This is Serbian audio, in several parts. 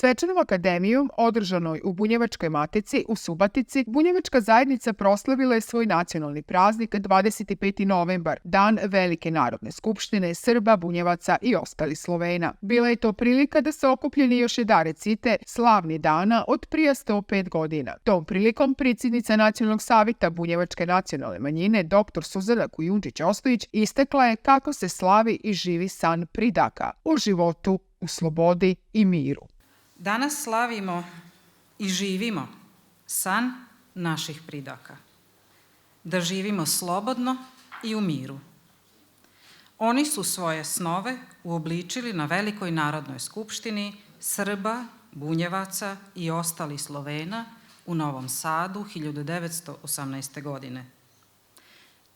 Svečanom akademijom, održanoj u Bunjevačkoj matici u Subotici, bunjevačka zajednica proslavila je svoj nacionalni praznik 25. novembar, Dan Velike narodne skupštine Srba, Bunjevaca i ostalih Slovena. Bila je to prilika da se okupljeni još jedan recite slavni dana od prije 105 godina. Tom prilikom predsjednica Nacionalnog savjeta Bunjevačke nacionalne manjine, dr. Suzana Kujundžić-Ostojić, istakla je kako se slavi i živi san Pridaka o životu u slobodi i miru. Danas slavimo i živimo san naših Pridaka. Da živimo slobodno i u miru. Oni su svoje snove uobličili na Velikoj narodnoj skupštini Srba, Bunjevaca i ostalih Slovena u Novom Sadu 1918. godine.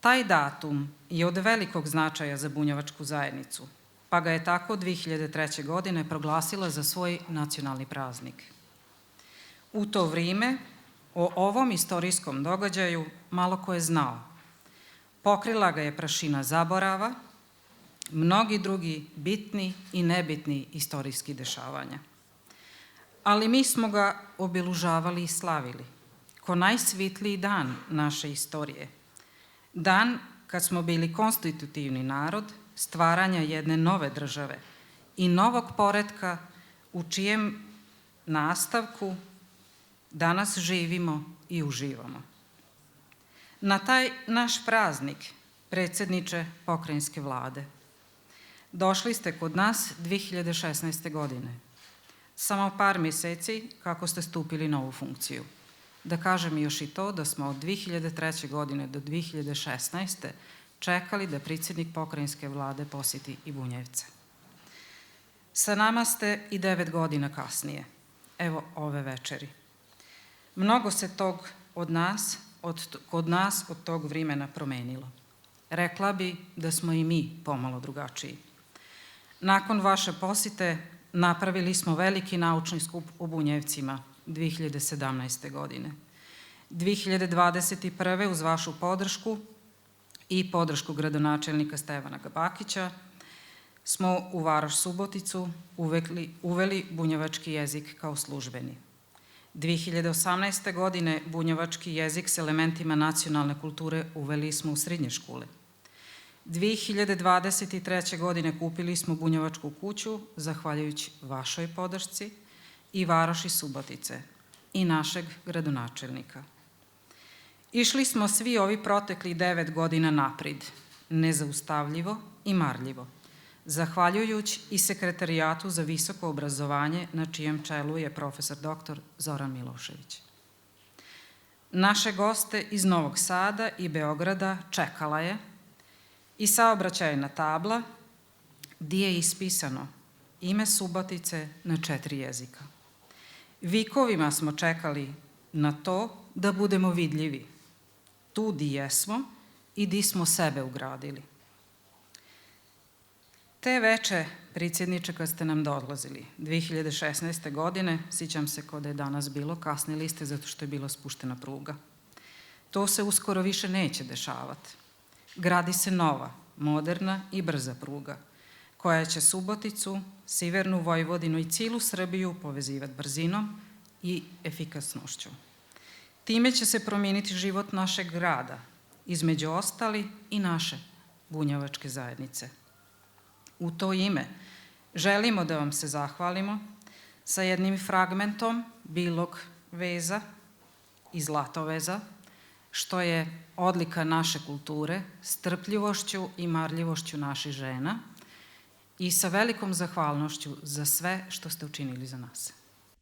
Taj datum je od velikog značaja za bunjevačku zajednicu, pa ga je tako 2003. godine proglasila za svoj nacionalni praznik. U to vrijeme o ovom istorijskom događaju malo ko je znao. Pokrila ga je prašina zaborava, mnogi drugi bitni i nebitni istorijski dešavanja. Ali mi smo ga obelužavali i slavili ko najsvitliji dan naše istorije. Dan kad smo bili konstitutivni narod, stvaranja jedne nove države i novog poretka u čijem nastavku danas živimo i uživamo. Na taj naš praznik, predsjedniče pokrajinske vlade, došli ste kod nas 2016. godine, samo par mjeseci kako ste stupili na ovu funkciju. Da kažem još i to da smo od 2003. godine do 2016. čekali da predsjednik pokrajinske vlade posjeti i Bunjevce. Sa nama ste i 9 godina kasnije, evo ove večeri. Mnogo se kod nas od tog vremena promenilo. Rekla bi da smo i mi pomalo drugačiji. Nakon vaše posjete napravili smo veliki naučni skup u Bunjevcima 2017. godine. 2021. uz vašu podršku i podršku gradonačelnika Stevana Bakića smo u Varoš Suboticu uveli bunjevački jezik kao službeni. 2018. godine bunjevački jezik s elementima nacionalne kulture uveli smo u srednje škole. 2023. godine kupili smo bunjevačku kuću zahvaljujući vašoj podršci i Varoši Subotice i našeg gradonačelnika. Išli smo svi ovi protekli 9 godina naprijed, nezaustavljivo i marljivo, zahvaljujući i Sekretarijatu za visoko obrazovanje na čijem čelu je profesor dr. Zoran Milošević. Naše goste iz Novog Sada i Beograda čekala je i saobraćajna tabla gdje je ispisano ime Subotice na 4 jezika. Vikovima smo čekali na to da budemo vidljivi, tu di jesmo i di smo sebe ugradili. Te veče, predsjedniče, kad ste nam dolazili, 2016. godine, sjećam se kod je danas bilo, kasnili ste zato što je bila spuštena pruga. To se uskoro više neće dešavati. Gradi se nova, moderna i brza pruga, koja će Suboticu, Sjevernu Vojvodinu i cijelu Srbiju povezivati brzinom i efikasnošću. Time će se promijeniti život našeg grada, između ostali i naše bunjevačke zajednice. U to ime želimo da vam se zahvalimo sa jednim fragmentom Bilog veza i Zlatoveza, što je odlika naše kulture, strpljivošću i marljivošću naših žena i sa velikom zahvalnošću za sve što ste učinili za nas.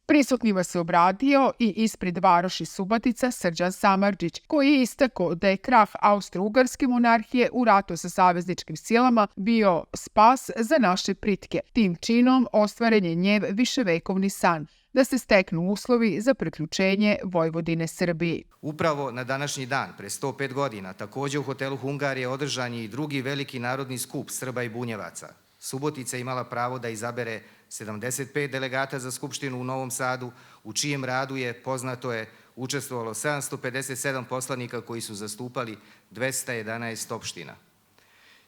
Prisutnima se obradio i ispred Varoši Subotica Srđan Samardžić, koji je istakao da je krah Austro-Ugarske monarhije u ratu sa savezničkim silama bio spas za naše pritke. Tim činom ostvaren je njev viševekovni san da se steknu uslovi za priključenje Vojvodine Srbiji. Upravo na današnji dan, pre 105 godina, također u hotelu Hungarije održan je i drugi veliki narodni skup Srba i Bunjevaca. Subotica je imala pravo da izabere 75 delegata za Skupštinu u Novom Sadu, u čijem radu je, poznato je, učestvovalo 757 poslanika koji su zastupali 211 opština.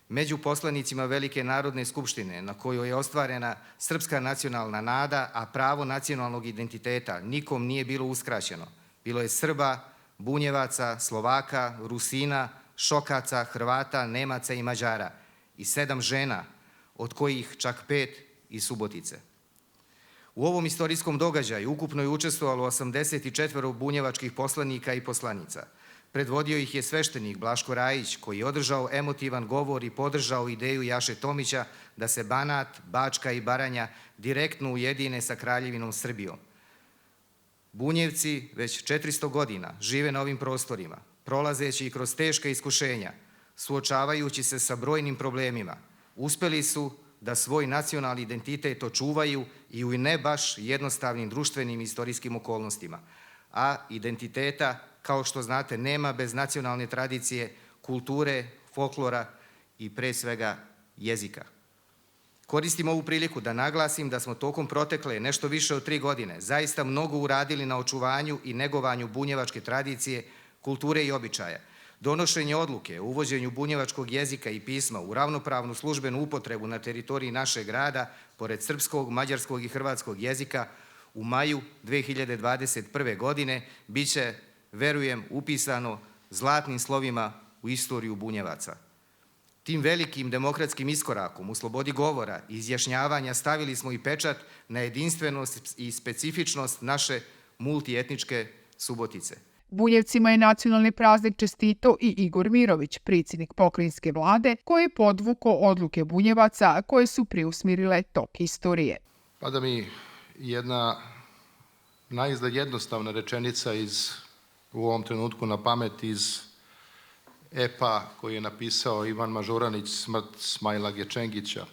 Među poslanicima Velike narodne skupštine, na kojoj je ostvarena srpska nacionalna nada, a pravo nacionalnog identiteta nikom nije bilo uskraćeno. Bilo je Srba, Bunjevaca, Slovaka, Rusina, Šokaca, Hrvata, Nemaca i Mađara i 7 žena, od kojih čak 5 iz Subotice. U ovom istorijskom događaju ukupno je učestvovalo 84 bunjevačkih poslanika i poslanica. Predvodio ih je sveštenik Blaško Rajić, koji je održao emotivan govor i podržao ideju Jaše Tomića da se Banat, Bačka i Baranja direktno ujedine sa Kraljevinom Srbijom. Bunjevci već 400 godina žive na ovim prostorima, prolazeći kroz teška iskušenja, suočavajući se sa brojnim problemima. Uspeli su da svoj nacionalni identitet očuvaju i u ne baš jednostavnim društvenim i istorijskim okolnostima. A identiteta, kao što znate, nema bez nacionalne tradicije, kulture, folklora i pre svega jezika. Koristim ovu priliku da naglasim da smo tokom protekle nešto više od 3 godine zaista mnogo uradili na očuvanju i negovanju bunjevačke tradicije, kulture i običaja. Donošenje odluke o uvođenju bunjevačkog jezika i pisma u ravnopravnu službenu upotrebu na teritoriji našeg grada, pored srpskog, mađarskog i hrvatskog jezika, u maju 2021. godine biće, verujem, upisano zlatnim slovima u istoriju Bunjevaca. Tim velikim demokratskim iskorakom u slobodi govora i izjašnjavanja stavili smo i pečat na jedinstvenost i specifičnost naše multietničke Subotice. Bunjevcima je nacionalni praznik čestitao i Igor Mirović, predsjednik pokrajinske vlade, koji je podvukao odluke Bunjevaca koje su preusmirile tok istorije. Pada mi jedna naizgled jednostavna rečenica u ovom trenutku na pamet iz epa koji je napisao Ivan Mažuranić, Smrt Smajla Gečengića.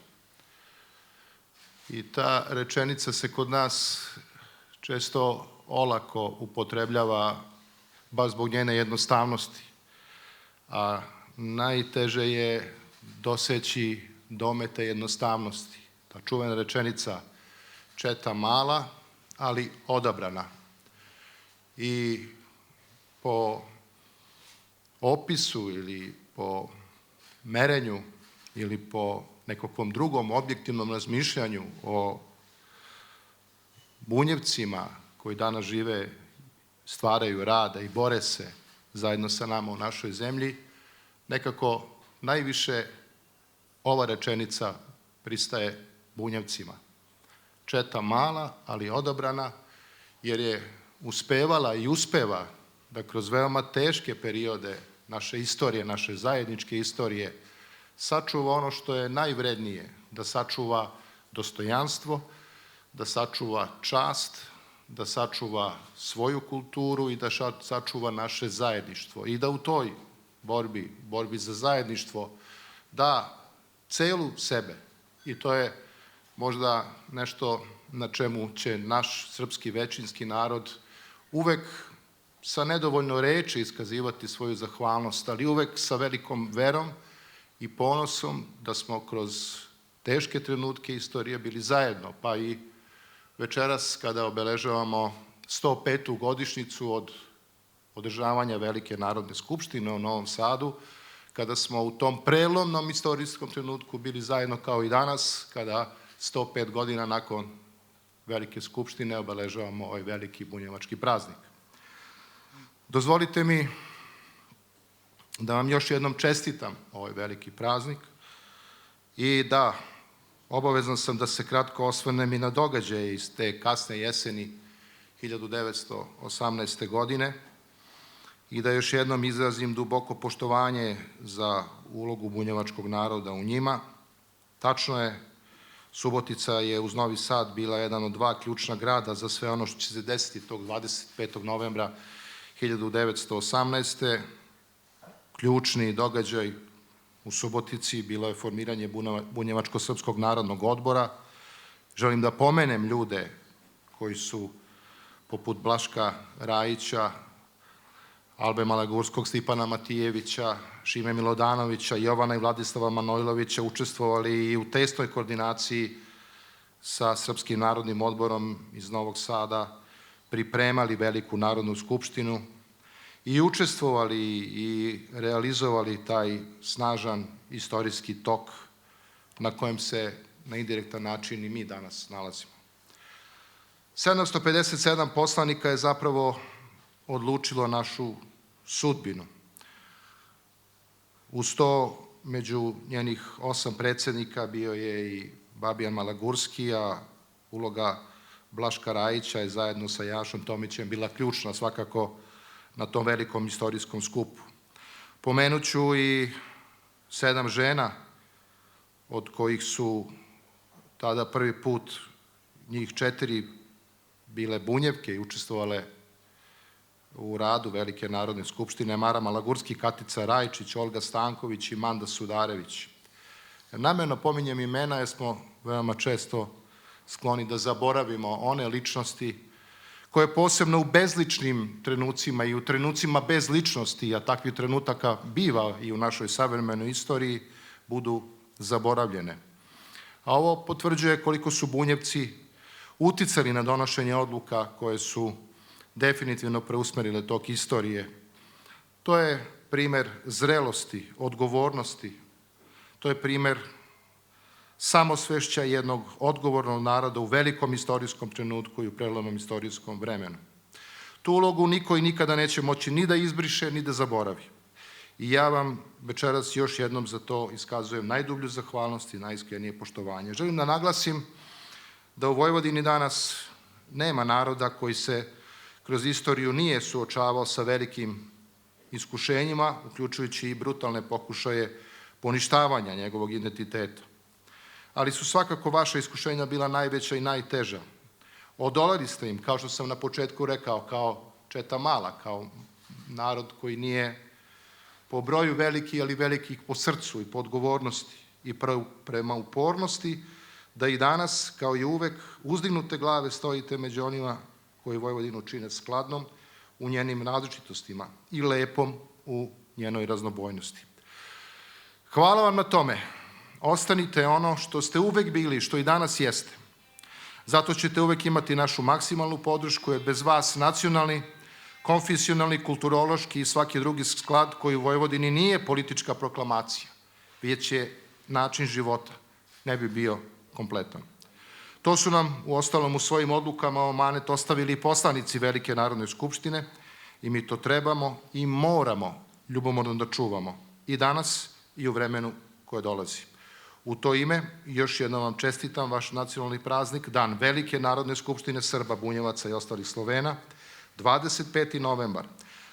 I ta rečenica se kod nas često olako upotrebljava baš zbog njene jednostavnosti. A najteže je doseći domete jednostavnosti. Ta čuvena rečenica četa mala, ali odabrana. I po opisu ili po merenju ili po nekakvom drugom objektivnom razmišljanju o Bunjevcima koji danas žive, stvaraju, rade i bore se zajedno sa nama u našoj zemlji, nekako najviše ova rečenica pristaje Bunjevcima. Četa mala, ali odabrana, jer je uspevala i uspeva da kroz veoma teške periode naše istorije, naše zajedničke istorije, sačuva ono što je najvrednije, da sačuva dostojanstvo, da sačuva čast, da sačuva svoju kulturu i da sačuva naše zajedništvo. I da u toj borbi za zajedništvo, da celu sebe. I to je možda nešto na čemu će naš srpski većinski narod uvek sa nedovoljno reči iskazivati svoju zahvalnost, ali uvek sa velikom verom i ponosom da smo kroz teške trenutke istorije bili zajedno, pa i večeras kada obeležavamo 105. godišnjicu od održavanja Velike narodne skupštine u Novom Sadu, kada smo u tom prelomnom istorijskom trenutku bili zajedno kao i danas, kada 105 godina nakon Velike skupštine obeležavamo ovaj veliki bunjevački praznik. Dozvolite mi da vam još jednom čestitam ovaj veliki praznik i da obavezan sam da se kratko osvrnem i na događaje iz te kasne jeseni 1918. godine i da još jednom izrazim duboko poštovanje za ulogu bunjevačkog naroda u njima. Tačno je, Subotica je uz Novi Sad bila jedan od 2 ključna grada za sve ono što će se desiti tog 25. novembra 1918. Ključni događaj u Subotici bilo je formiranje Bunjevačko-srpskog narodnog odbora. Želim da pomenem ljude koji su poput Blaška Rajića, Albe Malagurskog, Stipana Matijevića, Šime Milodanovića, Jovana i Vladislava Manojlovića učestvovali i u tesnoj koordinaciji sa Srpskim narodnim odborom iz Novog Sada, pripremali Veliku narodnu skupštinu i učestvovali i realizovali taj snažan istorijski tok na kojem se na indirektan način i mi danas nalazimo. 757 poslanika je zapravo odlučilo našu sudbinu. Uz to, među njenih 8 predsednika bio je i Babijan Malagurski, a uloga Blaška Rajića je zajedno sa Jašom Tomićem bila ključna svakako na tom velikom istorijskom skupu. Pomenuću i 7 žena, od kojih su tada prvi put njih 4 bile bunjevke i učestvovale u radu Velike narodne skupštine: Mara Malagurski, Katica Rajčić, Olga Stanković i Manda Sudarević. Namerno pominjem imena jer smo veoma često skloni da zaboravimo one ličnosti koje posebno u bezličnim trenucima i u trenucima bez ličnosti, a takvih trenutaka biva i u našoj savremenoj istoriji, budu zaboravljene. A ovo potvrđuje koliko su bunjevci uticali na donošenje odluka koje su definitivno preusmerile tok istorije. To je primer zrelosti, odgovornosti, to je primer samosvešća jednog odgovornog naroda u velikom istorijskom trenutku i u prelomnom istorijskom vremenu. Tu ulogu niko i nikada neće moći ni da izbriše, ni da zaboravi. I ja vam večeras još jednom za to iskazujem najdublju zahvalnost i najiskrenije poštovanje. Želim da naglasim da u Vojvodini danas nema naroda koji se kroz istoriju nije suočavao sa velikim iskušenjima, uključujući i brutalne pokušaje poništavanja njegovog identiteta. Ali su svakako vaša iskušenja bila najveća i najteža. Odolali ste im, kao što sam na početku rekao, kao četa mala, kao narod koji nije po broju veliki, ali velikih po srcu i po odgovornosti i prema upornosti, da i danas, kao i uvek, uzdignute glave stojite među onima koji Vojvodinu čine skladnom u njenim različitostima i lepom u njenoj raznobojnosti. Hvala vam na tome. Ostanite ono što ste uvek bili, što i danas jeste. Zato ćete uvek imati našu maksimalnu podršku, jer bez vas nacionalni, konfesionalni, kulturološki i svaki drugi sklad koji u Vojvodini nije politička proklamacija, već je način života, ne bi bio kompletan. To su nam uostalom u svojim odlukama o amanet ostavili i poslanici Velike narodne skupštine i mi to trebamo i moramo ljubomorno da čuvamo i danas i u vremenu koje dolazi. U to ime još jednom vam čestitam vaš nacionalni praznik, Dan Velike narodne skupštine Srba, Bunjevaca i ostalih Slovena, 25. novembar,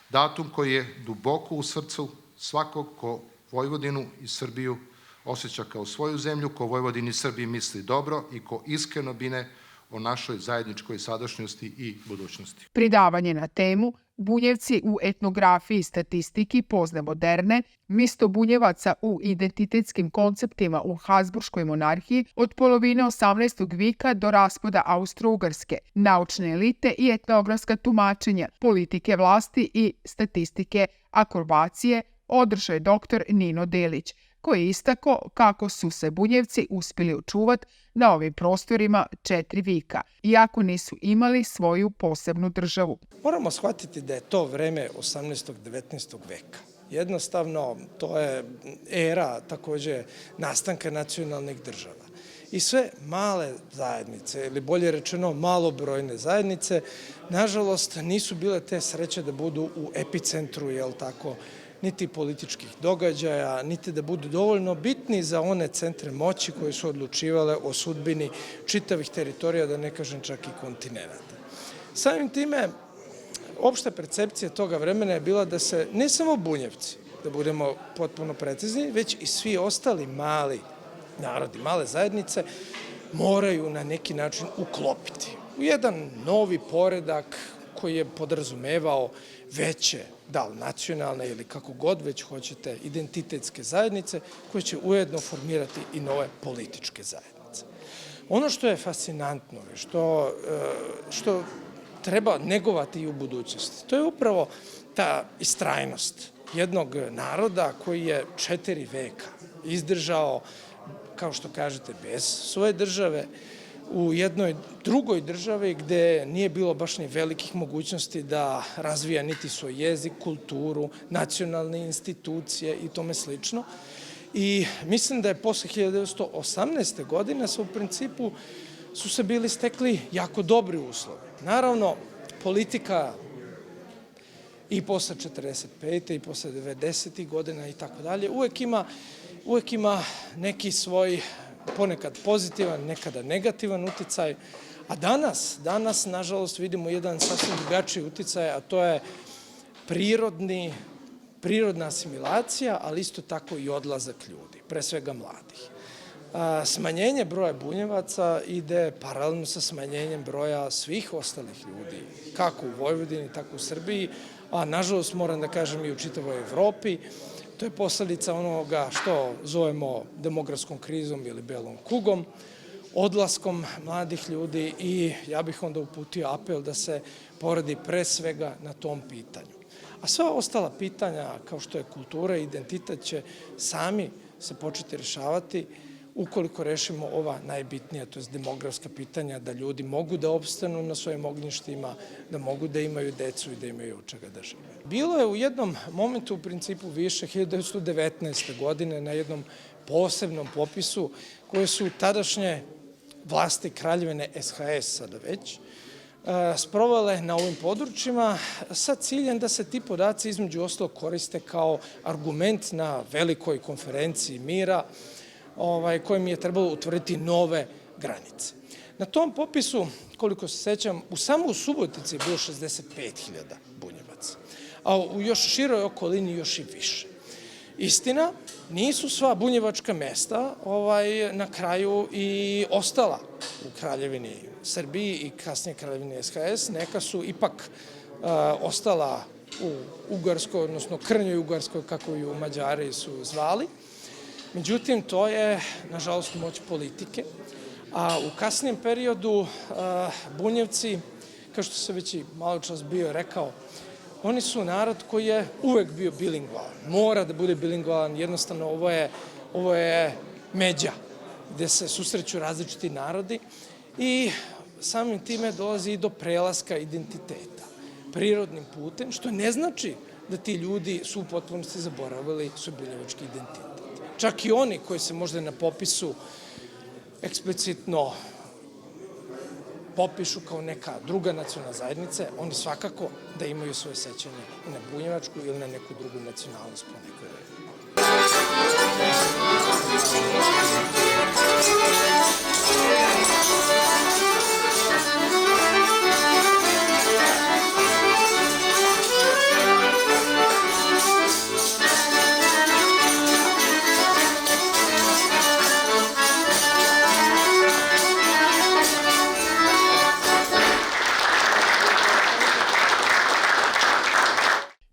datum koji je duboko u srcu svakog ko Vojvodinu i Srbiju osjeća kao svoju zemlju, ko Vojvodini i Srbiji misli dobro i ko iskreno brine o našoj zajedničkoj sadašnjosti i budućnosti. Pridavanje na temu Bunjevci u etnografiji i statistiki pozne moderne, mesto Bunjevaca u identitetskim konceptima u Habsburškoj monarhiji od polovine 18. veka do raspada Austro-Ugarske, naučne elite i etnografska tumačenja, politike vlasti i statistike akrobacije, održao je dr. Nino Delić, koji je istako kako su se Bunjevci uspeli očuvati na ovim prostorima 4 veka, iako nisu imali svoju posebnu državu. Moramo shvatiti da je to vreme 18. 19. veka. Jednostavno, to je era takođe nastanka nacionalnih država. I sve male zajednice, ili bolje rečeno malobrojne zajednice, nažalost nisu bile te sreće da budu u epicentru, jel tako, niti političkih događaja, niti da budu dovoljno bitni za one centre moći koje su odlučivale o sudbini čitavih teritorija, da ne kažem čak i kontinenta. Samim time, opšta percepcija toga vremena je bila da se ne samo Bunjevci, da budemo potpuno precizni, već i svi ostali mali narodi, male zajednice, moraju na neki način uklopiti u jedan novi poredak koji je podrazumevao veće, da li nacionalne ili kako god već hoćete, identitetske zajednice koje će ujedno formirati i nove političke zajednice. Ono što je fascinantno, što treba negovati i u budućnosti, to je upravo ta istrajnost jednog naroda koji je 4 veka izdržao, kao što kažete, bez svoje države, u jednoj drugoj državi gde nije bilo baš ni velikih mogućnosti da razvija niti svoj jezik, kulturu, nacionalne institucije i tome slično. I mislim da je posle 1918. godine u principu su se bili stekli jako dobri uslovi. Naravno, politika i posle 45. i posle 90. godina i tako dalje, uvek ima neki svoj ponekad pozitivan, nekada negativan uticaj, a danas, nažalost, vidimo jedan sasvim drugačiji uticaj, a to je prirodna asimilacija, ali isto tako i odlazak ljudi, pre svega mladih. Smanjenje broja bunjevaca ide paralelno sa smanjenjem broja svih ostalih ljudi, kako u Vojvodini, tako u Srbiji, a nažalost moram da kažem i u čitavoj Evropi. To je posledica onoga što zovemo demografskom krizom ili belom kugom, odlaskom mladih ljudi i ja bih onda uputio apel da se poradi pre svega na tom pitanju. A sva ostala pitanja kao što je kultura i identitet će sami se početi rešavati ukoliko rešimo ova najbitnija, to je demografska pitanja, da ljudi mogu da opstanu na svojim ognjištima, da mogu da imaju decu i da imaju od čega da žive. Bilo je u jednom momentu u principu više 1919. godine na jednom posebnom popisu koje su tadašnje vlasti Kraljevine SHS sada već sprovale na ovim područjima sa ciljem da se ti podaci između ostalog koriste kao argument na velikoj konferenciji mira kojim je trebalo utvrditi nove granice. Na tom popisu, koliko se sećam, samo u Subotici je bilo 65.000 bunjevaca, a u još široj okolini još i više. Istina, nisu sva bunjevačka mesta na kraju i ostala u Kraljevini Srbiji i kasnije Kraljevini SHS, neka su ipak ostala u Ugarskoj, odnosno Krnjoj Ugarskoj, kako ju Mađari su zvali. Međutim, to je, nažalost, moć politike, a u kasnijem periodu Bunjevci, kao što se već i malo čas bio rekao, oni su narod koji je uvek bio bilingvalan, mora da bude bilingvalan, jednostavno ovo je međa gde se susreću različiti narodi i samim time dolazi i do prelaska identiteta prirodnim putem, što ne znači da ti ljudi su u potpunosti zaboravili svoj bunjevački identitet. Čak i oni koji se možda na popisu eksplicitno popišu kao neka druga nacionalna zajednica, oni svakako da imaju svoje sećanje i na bunjevačku ili na neku drugu nacionalnost po nekoj redu.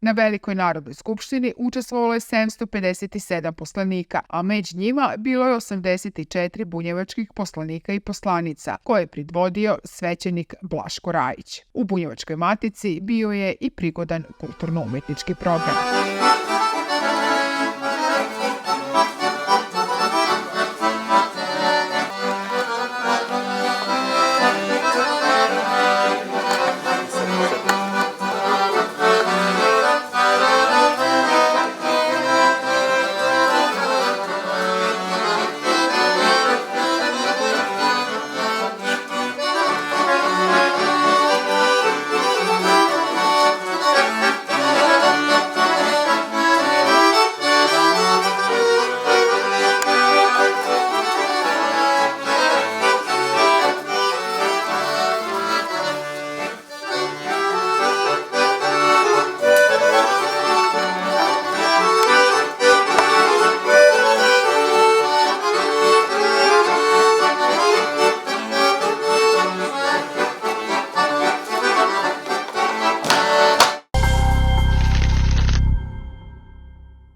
Na Velikoj narodnoj skupštini učestvovalo je 757 poslanika, a među njima bilo je 84 bunjevačkih poslanika i poslanica, koje je predvodio svećenik Blaško Rajić. U Bunjevačkoj matici bio je i prigodan kulturno-umetnički program.